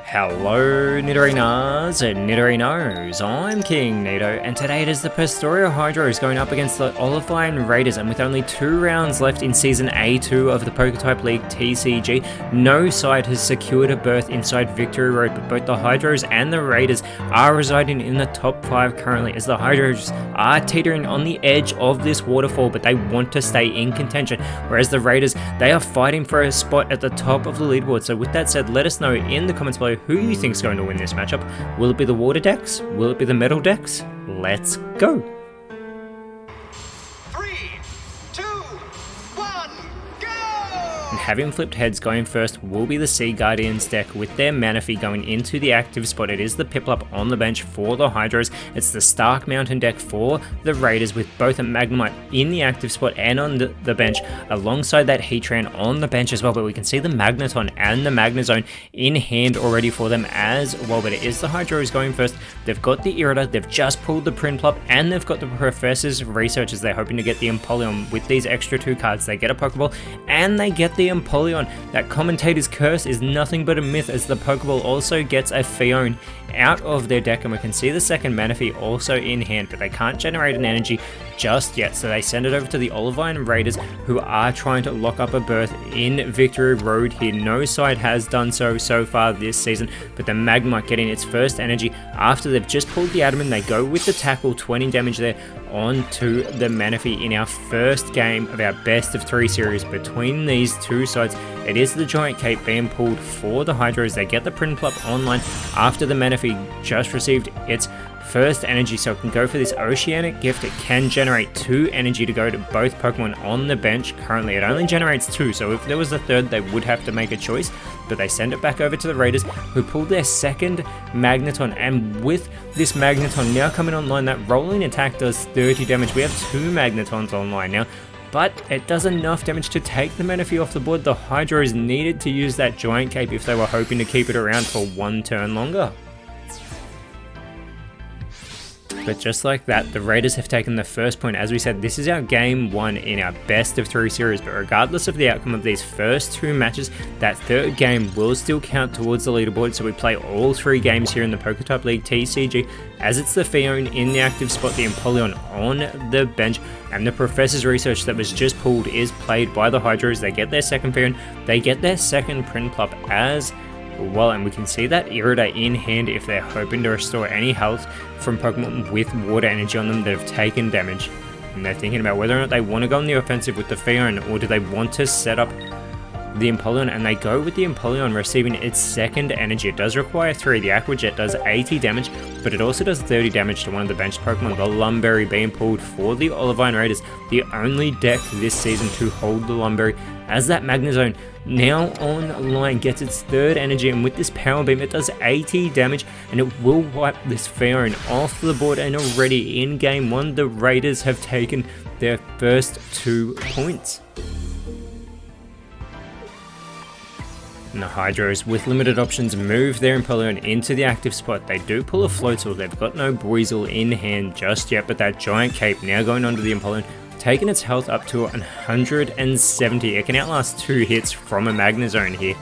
Hello Nidorinas and Nidorinos, I'm KingNido, and today it is the Pastoria Hydros going up against the Olivine Raiders, and with only 2 rounds left in Season A2 of the PokeType League TCG, no side has secured a berth inside Victory Road, but both the Hydros and the Raiders are residing in the top 5 currently, as the Hydros are teetering on the edge of this waterfall, but they want to stay in contention, whereas the Raiders, they are fighting for a spot at the top of the leaderboard. So with that said, let us know in the comments below who you think is going to win this matchup. Will it be the water decks? Will it be the metal decks? Let's go! 3, 2, 1, go! And having flipped heads, going first will be the Sea Guardians deck with their Manaphy going into the active spot. It is the Piplup on the bench for the Hydros. It's the Stark Mountain deck for the Raiders with both a Magnemite in the active spot and on the bench, alongside that Heatran on the bench as well. But we can see the Magneton and the Magnezone in hand already for them as well. But it is the Hydros going first. They've got the Irida, they've just pulled the Prinplup, and they've got the Professor's Research as they're hoping to get the Empoleon with these extra 2 cards. They get a Pokeball and they get the Empoleon. That Commentator's Curse is nothing but a myth, as the Pokeball also gets a Phione out of their deck, and we can see the second Manaphy also in hand, but they can't generate an energy just yet, so they send it over to the Olivine Raiders, who are trying to lock up a berth in Victory Road here. No side has done so far this season, but the Magnemite getting its first energy after they've just pulled the Adamant. They go with the tackle, 20 damage there onto the Manaphy in our first game of our best of 3 series between these two sides. It is the Giant Cape being pulled for the Hydros. They get the Prinplup online after the Manaphy just received its first energy, so it can go for this Oceanic Gift. It can generate 2 energy to go to both Pokemon on the bench. Currently it only generates 2, so if there was a third they would have to make a choice, but they send it back over to the Raiders, who pulled their second Magneton, and with this Magneton now coming online, that rolling attack does 30 damage. We have 2 Magnetons online now, but it does enough damage to take the Manaphy off the board. The Hydros needed to use that Giant Cape if they were hoping to keep it around for 1 turn longer. But just like that, the Raiders have taken the first point. As we said, this is our game 1 in our best of 3 series, but regardless of the outcome of these first 2 matches, that third game will still count towards the leaderboard, so we play all 3 games here in the PokeType League TCG, as it's the Phione in the active spot, the Empoleon on the bench, and the Professor's Research that was just pulled is played by the Hydros. They get their second Phione, they get their second Prinplup as well, and we can see that Irida in hand if they're hoping to restore any health from Pokemon with water energy on them that have taken damage. And they're thinking about whether or not they want to go on the offensive with the Phione, or do they want to set up the Empoleon, and they go with the Empoleon receiving its second energy. It does require 3. The Aqua Jet does 80 damage, but it also does 30 damage to one of the benched Pokemon, the Lumberry being pulled for the Olivine Raiders, the only deck this season to hold the Lumberry, as that Magnezone now online gets its 3rd energy, and with this Power Beam it does 80 damage, and it will wipe this Phione off the board. And already in game 1 the Raiders have taken their first 2 points. And the Hydros, with limited options, move their Empoleon into the active spot. They do pull a Floatzel. They've got no Breezel in hand just yet, but that Giant Cape now going onto the Empoleon, taking its health up to 170. It can outlast 2 hits from a Magnezone here,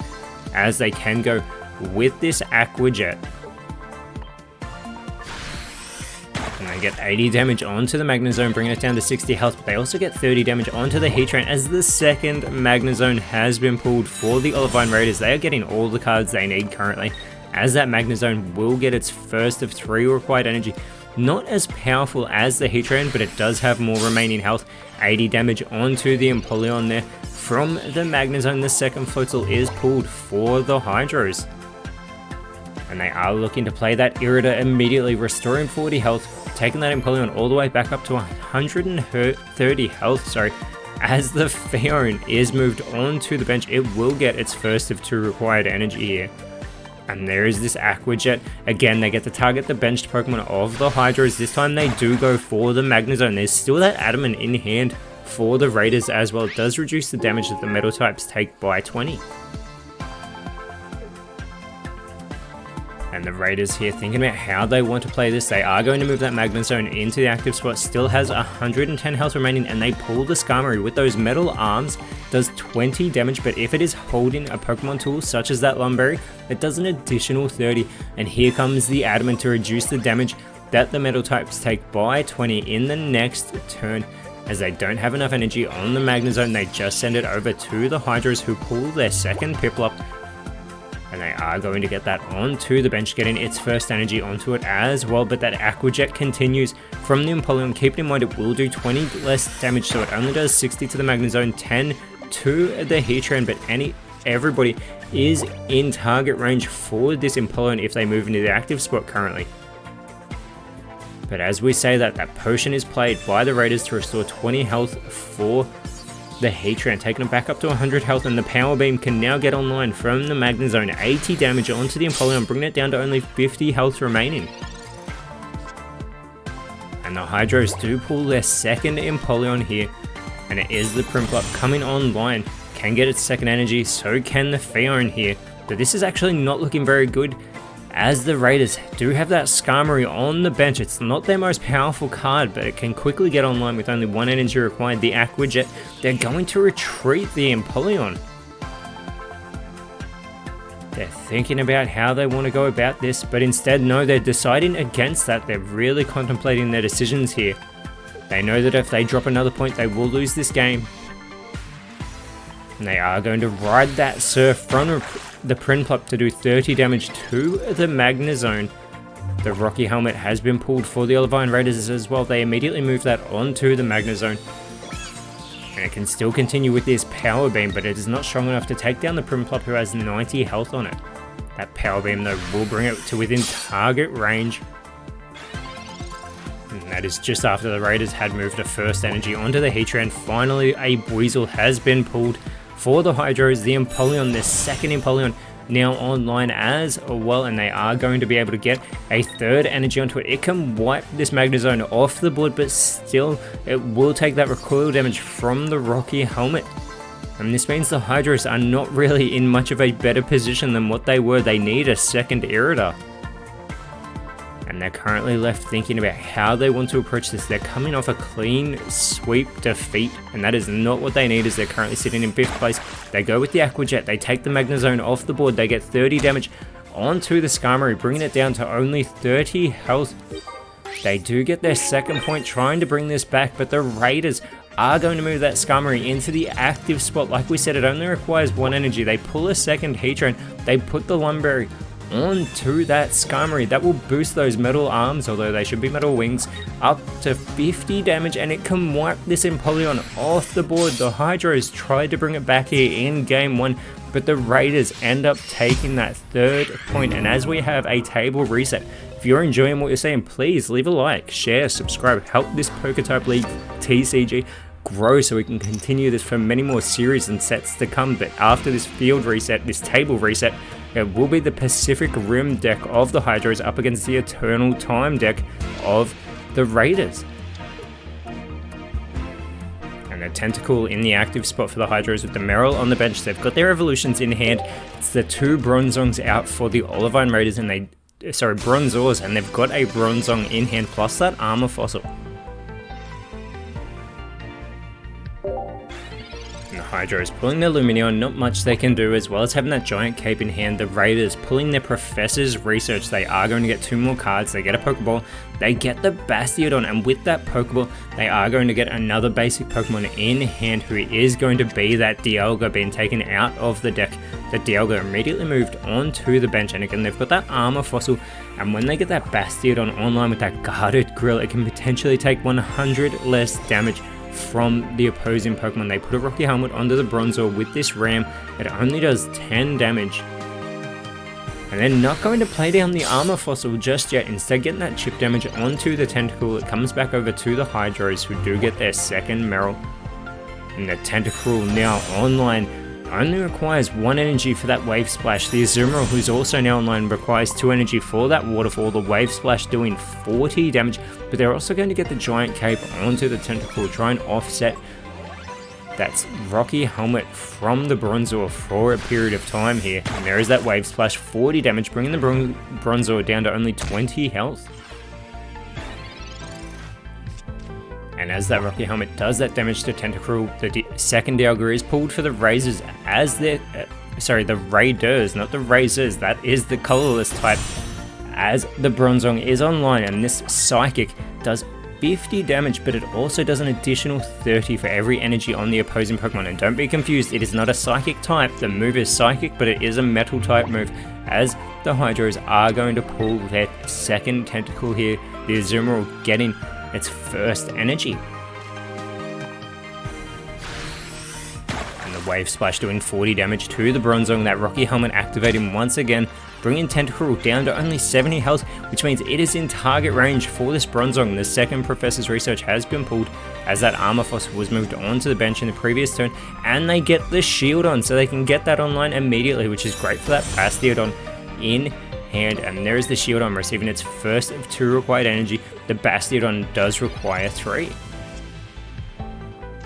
as they can go with this Aqua Jet. And they get 80 damage onto the Magnezone, bringing it down to 60 health, but they also get 30 damage onto the Heatran, as the second Magnezone has been pulled for the Olivine Raiders. They are getting all the cards they need currently, as that Magnezone will get its first of 3 required energy. Not as powerful as the Heatran, but it does have more remaining health. 80 damage onto the Empoleon there from the Magnezone. The second Floatzel is pulled for the Hydros, and they are looking to play that Irida immediately, restoring 40 health, taking that Empoleon all the way back up to 130 health, as the Phione is moved onto the bench. It will get its first of 2 required energy here. And there is this Aqua Jet. Again, they get to target the benched Pokemon of the Hydros. This time they do go for the Magnezone. There's still that Adamant in hand for the Raiders as well. It does reduce the damage that the metal types take by 20. And the Raiders here thinking about how they want to play this. They are going to move that Magnet Zone into the active spot. Still has 110 health remaining, and they pull the Skarmory with those metal arms. Does 20 damage, but if it is holding a Pokemon tool such as that Lumberry, it does an additional 30. And here comes the Adamant to reduce the damage that the metal types take by 20 in the next turn. As they don't have enough energy on the Magnet Zone, they just send it over to the Hydros, who pull their second Piplup. And they are going to get that onto the bench, getting its first energy onto it as well. But that Aqua Jet continues from the Empoleon. Keep in mind it will do 20 less damage, so it only does 60 to the Magnet Zone, 10 to the Heatran. But everybody is in target range for this Empoleon if they move into the active spot currently. But as we say that potion is played by the Raiders to restore 20 health for the Heatran, taking it back up to 100 health, and the Power Beam can now get online from the Magnet Zone. 80 damage onto the Empoleon, bringing it down to only 50 health remaining. And the Hydros do pull their second Empoleon here, and it is the Prinplup coming online. Can get its second energy, so can the Fion here. But this is actually not looking very good, as the Raiders do have that Skarmory on the bench. It's not their most powerful card, but it can quickly get online with only 1 energy required. The Aqua Jet, they're going to retreat the Empoleon. They're thinking about how they want to go about this, but instead, no, they're deciding against that. They're really contemplating their decisions here. They know that if they drop another point, they will lose this game. And they are going to ride that Surf from the Prinplup to do 30 damage to the Magnet Zone. The Rocky Helmet has been pulled for the Olivine Raiders as well. They immediately move that onto the Magnet Zone. And it can still continue with this Power Beam, but it is not strong enough to take down the Prinplup, who has 90 health on it. That Power Beam though will bring it to within target range. And that is just after the Raiders had moved a first energy onto the Heatran. Finally, a Weasel has been pulled for the Hydros. The Empoleon, their second Empoleon, now online as well, and they are going to be able to get a third energy onto it. It can wipe this Magnet Zone off the board, but still it will take that recoil damage from the Rocky Helmet. And this means the Hydros are not really in much of a better position than what they were. They need a second Irida. And they're currently left thinking about how they want to approach this. They're coming off a clean sweep defeat, and that is not what they need, as they're currently sitting in 5th place. They go with the Aqua Jet, they take the Magnet Zone off the board, they get 30 damage onto the Skarmory, bringing it down to only 30 health. They do get their second point, trying to bring this back, but the Raiders are going to move that Skarmory into the active spot. Like we said, it only requires 1 energy. They pull a second Heatran, they put the Lumberry onto that Skarmory. That will boost those metal arms, although they should be metal wings, up to 50 damage, and it can wipe this Empoleon off the board. The Hydros tried to bring it back here in game 1, but the Raiders end up taking that third point. And as we have a table reset, if you're enjoying what you're seeing, please leave a like, share, subscribe, help this PokeType League TCG grow so we can continue this for many more series and sets to come. But after this field reset, this table reset, it will be the Pacific Rim deck of the Hydros up against the Eternal Time deck of the Raiders. And the Tentacle in the active spot for the Hydros with the Meryl on the bench. They've got their evolutions in hand. It's the 2 Bronzongs out for the Olivine Raiders, and Bronzors, and they've got a Bronzong in hand plus that Armor Fossil. And the Hydros pulling their Lumineon, not much they can do, as well as having that Giant Cape in hand. The Raiders pulling their Professor's Research. They are going to get 2 more cards. They get a Pokeball, they get the Bastiodon, and with that Pokeball, they are going to get another basic Pokemon in hand, who is going to be that Dialga being taken out of the deck. The Dialga immediately moved onto the bench, and again, they've got that Armor Fossil, and when they get that Bastiodon online with that Guarded Grill, it can potentially take 100 less damage from the opposing Pokemon. They put a Rocky Helmet onto the Bronzor with this Ram. It only does 10 damage. And they're not going to play down the Armor Fossil just yet, instead getting that chip damage onto the Tentacle. It comes back over to the Hydros, who do get their second Meryl. And the Tentacle now online only requires 1 energy for that Wave Splash. The Azumarill, who's also now online, requires 2 energy for that Waterfall. The Wave Splash doing 40 damage, but they're also going to get the Giant Cape onto the Tentacle, try and offset That's Rocky Helmet from the Bronzor for a period of time here. And there is that Wave Splash, 40 damage, bringing the Bronzor down to only 20 health. And as that Rocky Helmet does that damage to Tentacruel, the second Dialga is pulled for the Razors as the Raiders, not the Razors. That is the colorless type. As the Bronzong is online, and this Psychic does 50 damage, but it also does an additional 30 for every energy on the opposing Pokemon. And don't be confused, it is not a Psychic type. The move is Psychic, but it is a Metal type move, as the Hydros are going to pull their second Tentacle here. The Azumarill getting its first energy. And the Wave Splash doing 40 damage to the Bronzong. That Rocky Helmet activating once again, bringing Tentacruel down to only 70 health, which means it is in target range for this Bronzong. The second Professor's Research has been pulled, as that Armor Fossil was moved onto the bench in the previous turn, and they get the shield on, so they can get that online immediately, which is great for that Bastiodon in hand. And there is the shield on, receiving its first of 2 required energy. The Bastiodon does require 3.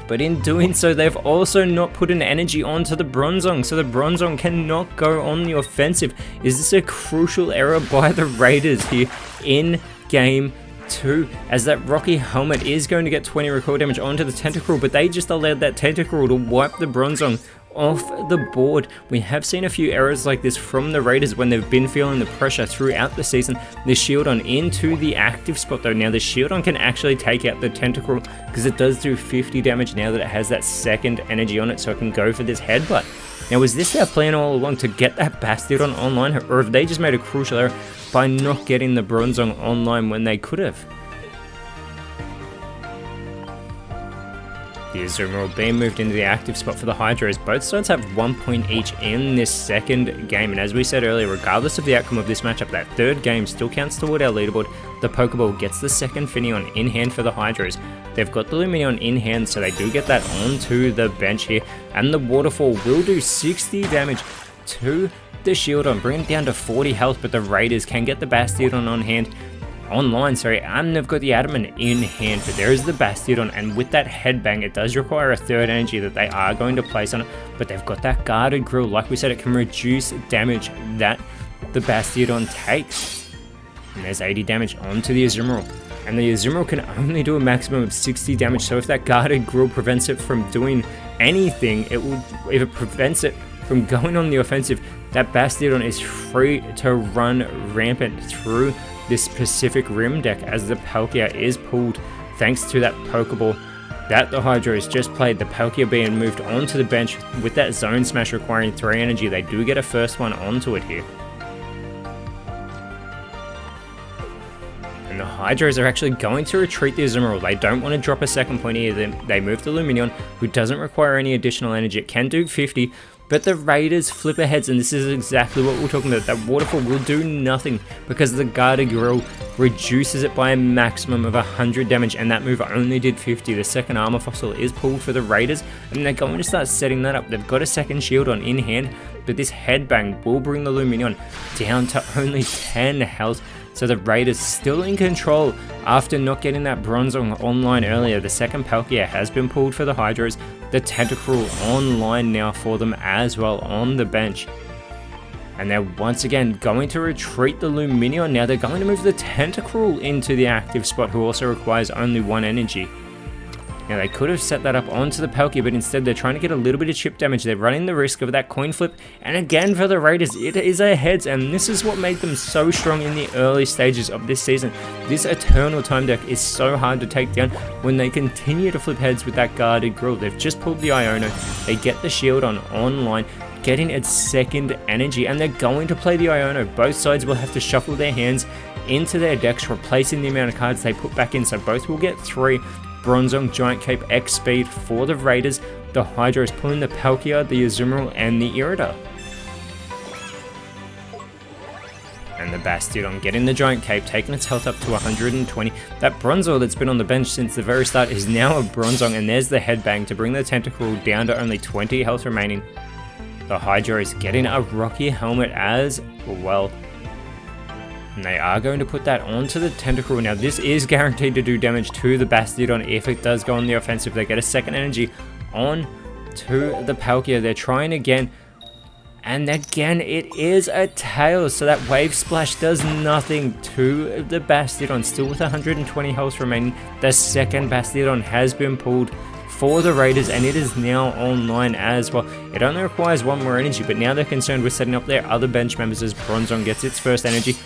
But in doing so, they've also not put an energy onto the Bronzong, so the Bronzong cannot go on the offensive. Is this a crucial error by the Raiders here in Game 2? As that Rocky Helmet is going to get 20 recoil damage onto the Tentacruel, but they just allowed that Tentacruel to wipe the Bronzong off the board. We have seen a few errors like this from the Raiders when they've been feeling the pressure throughout the season. The Shieldon into the active spot though. Now the Shieldon can actually take out the Tentacruel, because it does do 50 damage now that it has that second energy on it, so it can go for this headbutt. Now, was this their plan all along, to get that Bastiodon online, or have they just made a crucial error by not getting the Bronzong online when they could have? The Azumarill being moved into the active spot for the Hydros. Both sides have 1 point each in this second game, and as we said earlier, regardless of the outcome of this matchup, that third game still counts toward our leaderboard. The Pokeball gets the second Finneon in hand for the Hydros. They've got the Lumineon in hand, so they do get that onto the bench here, and the Waterfall will do 60 damage to the Shieldon, bringing it down to 40 health, but the Raiders can get the Bastiodon and they've got the Adamant in hand, but there is the Bastiodon, and with that Headbang, it does require a third energy that they are going to place on it, but they've got that Guarded Grill. Like we said, it can reduce damage that the Bastiodon takes, and there's 80 damage onto the Azumarill, and the Azumarill can only do a maximum of 60 damage, so if that Guarded Grill prevents it from doing anything, if it prevents it from going on the offensive, that Bastiodon is free to run rampant through this Pacific Rim deck, as the Palkia is pulled thanks to that Pokeball that the Hydros just played. The Palkia being moved onto the bench with that Zone Smash requiring 3 energy. They do get a first one onto it here. And the Hydros are actually going to retreat the Azumarill. They don't want to drop a second point here. They move the Lumineon, who doesn't require any additional energy. It can do 50, but the Raiders flip aheads, and this is exactly what we're talking about. That Waterfall will do nothing, because the Guarded Grill reduces it by a maximum of 100 damage, and that move only did 50. The second Armor Fossil is pulled for the Raiders, and they're going to start setting that up. They've got a second Shieldon in hand, but this Headbang will bring the Lumineon down to only 10 health. So the Raiders still in control after not getting that Bronzong online earlier. The second Palkia has been pulled for the Hydros. The Tentacruel online now for them as well on the bench. And they're once again going to retreat the Lumineon. Now they're going to move the Tentacruel into the active spot, who also requires only 1 energy. Now they could have set that up onto the Palkia, but instead they're trying to get a little bit of chip damage. They're running the risk of that coin flip, and again for the Raiders, it is a heads, and this is what made them so strong in the early stages of this season. This Eternal Time deck is so hard to take down when they continue to flip heads with that Guarded Grill. They've just pulled the Iono, they get the Shieldon online, getting its second energy, and they're going to play the Iono. Both sides will have to shuffle their hands into their decks, replacing the amount of cards they put back in, so both will get 3. Bronzong, Giant Cape, X Speed for the Raiders. The Hydros pulling the Palkia, the Azumarill, and the Irida. And the Bastiodon getting the Giant Cape, taking its health up to 120. That Bronzor that's been on the bench since the very start is now a Bronzong, and there's the Headbang to bring the Tentacruel down to only 20 health remaining. The Hydros getting a Rocky Helmet as well. And they are going to put that onto the Tentacruel. Now this is guaranteed to do damage to the Bastiodon if it does go on the offensive. They get a second energy on to the Palkia. They're trying again. And again, it is a tail, so that Wave Splash does nothing to the Bastiodon. Still with 120 health remaining, the second Bastiodon has been pulled for the Raiders, and it is now online as well. It only requires one more energy, but now they're concerned with setting up their other bench members as Bronzong gets its first energy.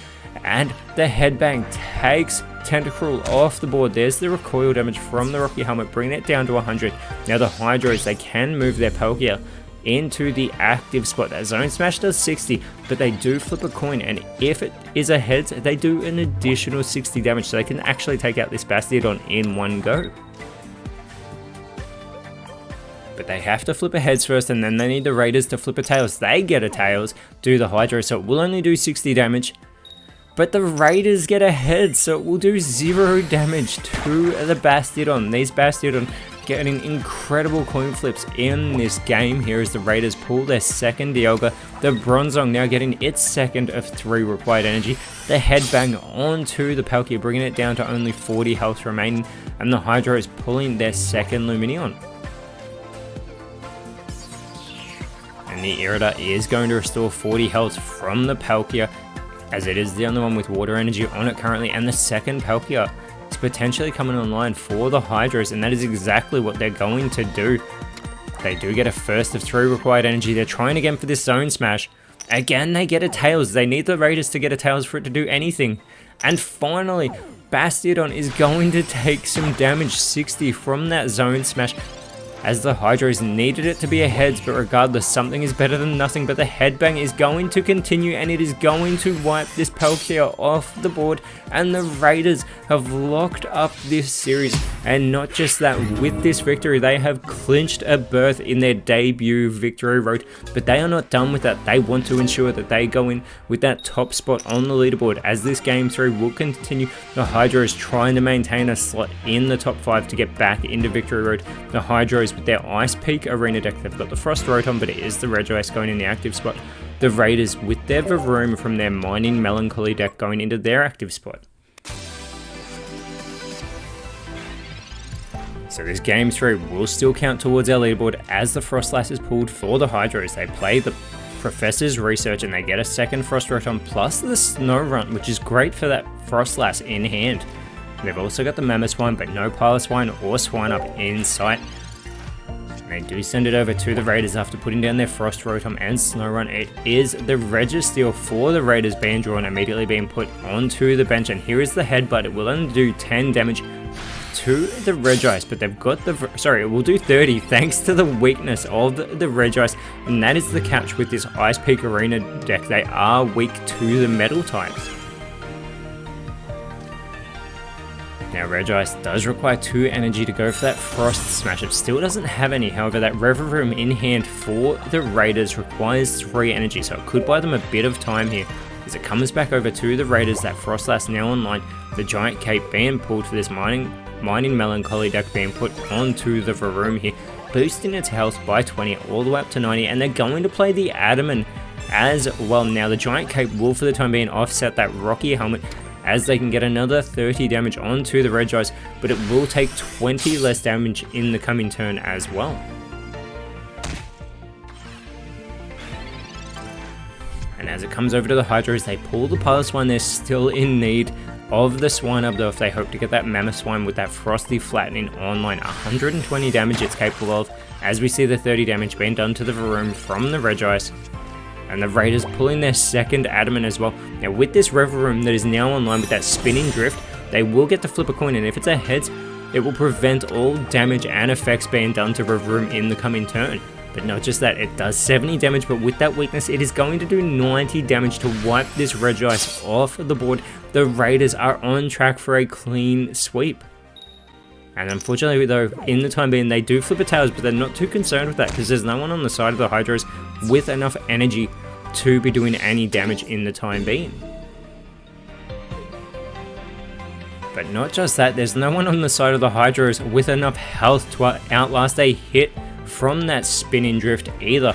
And the Headbang takes Tentacruel off the board. There's the recoil damage from the Rocky Helmet, bringing it down to 100. Now the Hydros, they can move their Palkia into the active spot. That Zone Smash does 60, but they do flip a coin, and if it is a heads, they do an additional 60 damage, so they can actually take out this Bastiodon in one go. But they have to flip a heads first, and then they need the Raiders to flip a tails. They get a tails, do the Hydro, so it will only do 60 damage. But the Raiders get a head, so it will do 0 damage to the Bastiodon. These Bastiodon getting incredible coin flips in this game here as the Raiders pull their second Dialga. The Bronzong now getting its second of 3 required energy. The Headbang onto the Palkia, bringing it down to only 40 health remaining. And the Hydro is pulling their second Lumineon. And the Irida is going to restore 40 health from the Palkia, as it is the only one with water energy on it currently, and the second Palkia is potentially coming online for the Hydros, and that is exactly what they're going to do. They do get a first of 3 required energy. They're trying again for this Zone Smash. Again, they get a Tails. They need the Raiders to get a Tails for it to do anything. And finally, Bastiodon is going to take some damage, 60 from that Zone Smash, as the Hydros needed it to be a heads, but regardless, something is better than nothing. But the Headbang is going to continue, and it is going to wipe this Palkia off the board, and the Raiders have locked up this series. And not just that, with this victory, they have clinched a berth in their debut victory road, but they are not done with that. They want to ensure that they go in with that top spot on the leaderboard, as this game 3 will continue. The Hydro is trying to maintain a slot in the top 5 to get back into victory road. The Hydros with their Ice Peak Arena deck, they've got the Frost Rotom, but it is the Regice going in the active spot. The Raiders with their Varoom from their Mining Melancholy deck going into their active spot. So this game 3 will still count towards our leaderboard as the Frostlass is pulled for the Hydros. They play the Professor's Research and they get a second Frost Rotom plus the Snorunt, which is great for that Frostlass in hand. They've also got the Mamoswine, but no Piloswine or Swinub in sight. They do send it over to the Raiders after putting down their Frost Rotom and Snorunt. It is the Registeel for the Raiders being drawn, immediately being put onto the bench, and here is the Headbutt. It will only do 10 damage to the Regice, but they've got the, sorry, it will do 30 thanks to the weakness of the Regice, and that is the catch with this Ice Peak Arena deck. They are weak to the metal types. Now Regice does require 2 energy to go for that Frost Smash. It still doesn't have any, however that Reverum in hand for the Raiders requires 3 energy, so it could buy them a bit of time here. As it comes back over to the Raiders, that Frostlass now online, the Giant Cape being pulled for this Mining Melancholy deck being put onto the Varoom here, boosting its health by 20 all the way up to 90, and they're going to play the Adamant as well. Now the Giant Cape will for the time being offset that Rocky Helmet, as they can get another 30 damage onto the Regice, but it will take 20 less damage in the coming turn as well. And as it comes over to the Hydros, they pull the Piloswine. They're still in need of the Swinub though if they hope to get that Mamoswine with that Frosty Flattening online. 120 damage it's capable of, as we see the 30 damage being done to the Varoom from the Regice. And the Raiders pulling their second Adamant as well. Now with this Reverum that is now online with that Spinning Drift, they will get to flip a coin, and if it's a heads, it will prevent all damage and effects being done to Reverum in the coming turn. But not just that, it does 70 damage, but with that weakness, it is going to do 90 damage to wipe this Regice off the board. The Raiders are on track for a clean sweep. And unfortunately though, in the time being, they do flip a tails, but they're not too concerned with that because there's no one on the side of the Hydros with enough energy to be doing any damage in the time being. But not just that, there's no one on the side of the Hydros with enough health to outlast a hit from that Spinning Drift either.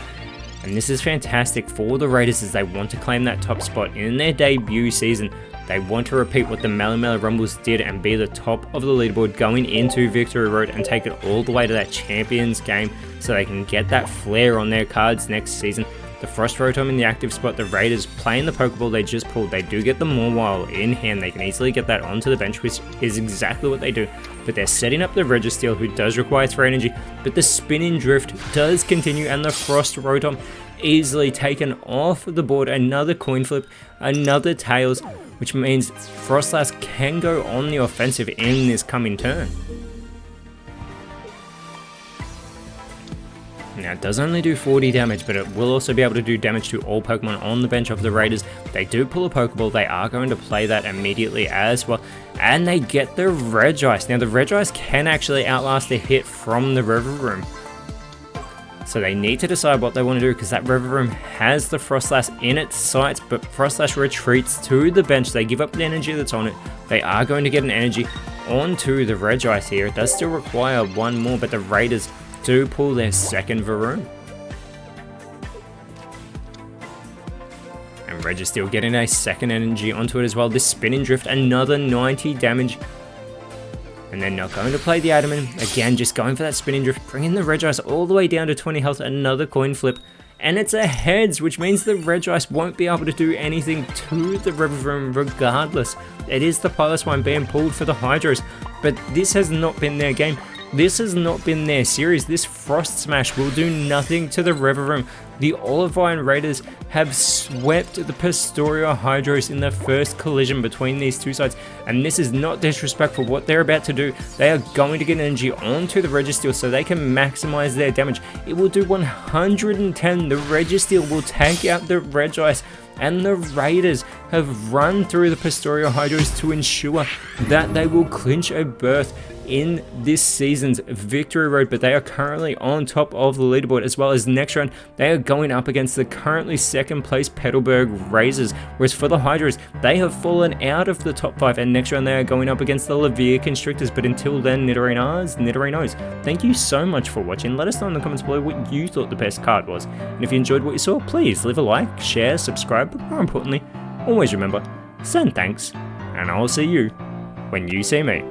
And this is fantastic for the Raiders as they want to claim that top spot in their debut season. They want to repeat what the Melee Rumbles did and be the top of the leaderboard going into Victory Road and take it all the way to that Champions game so they can get that flair on their cards next season. The Frost Rotom in the active spot, the Raiders playing the Pokeball they just pulled, they do get the Mawile in hand, they can easily get that onto the bench, which is exactly what they do. But they're setting up the Registeel, who does require 3 energy, but the Spinning Drift does continue, and the Frost Rotom easily taken off the board. Another coin flip, another Tails, which means Froslass can go on the offensive in this coming turn. Now it does only do 40 damage, but it will also be able to do damage to all Pokemon on the bench of the Raiders. They do pull a Pokeball, they are going to play that immediately as well, and they get the Regice. Now the Regice can actually outlast a hit from the River Room. So they need to decide what they want to do, because that River Room has the Froslass in its sights, but Froslass retreats to the bench. They give up the energy that's on it. They are going to get an energy onto the Regice here. It does still require one more, but the Raiders do pull their second Varoom. And Registeel getting a second energy onto it as well. This Spinning Drift, another 90 damage. And they're not going to play the Adaman. Again, just going for that Spinning Drift, bringing the Regice all the way down to 20 health. Another coin flip. And it's a heads, which means the Regice won't be able to do anything to the River Room regardless. It is the Piloswine being pulled for the Hydros, but this has not been their game. This has not been their series. This Frost Smash will do nothing to the River Room. The Olivine Raiders have swept the Pastoria Hydros in the first collision between these two sides, and this is not disrespectful. What they're about to do, they are going to get energy onto the Registeel so they can maximize their damage. It will do 110. The Registeel will take out the Regice, and the Raiders have run through the Pastoria Hydros to ensure that they will clinch a berth in this season's Victory Road, but they are currently on top of the leaderboard, as well as next round they are going up against the currently second place Petalburg Razors, whereas for the Hydros they have fallen out of the top 5, and next round they are going up against the Levere Constrictors. But until then, Nidorinos, thank you so much for watching. Let us know in the comments below what you thought the best card was, and if you enjoyed what you saw, please leave a like, share, subscribe, but more importantly, always remember, send thanks, and I will see you when you see me.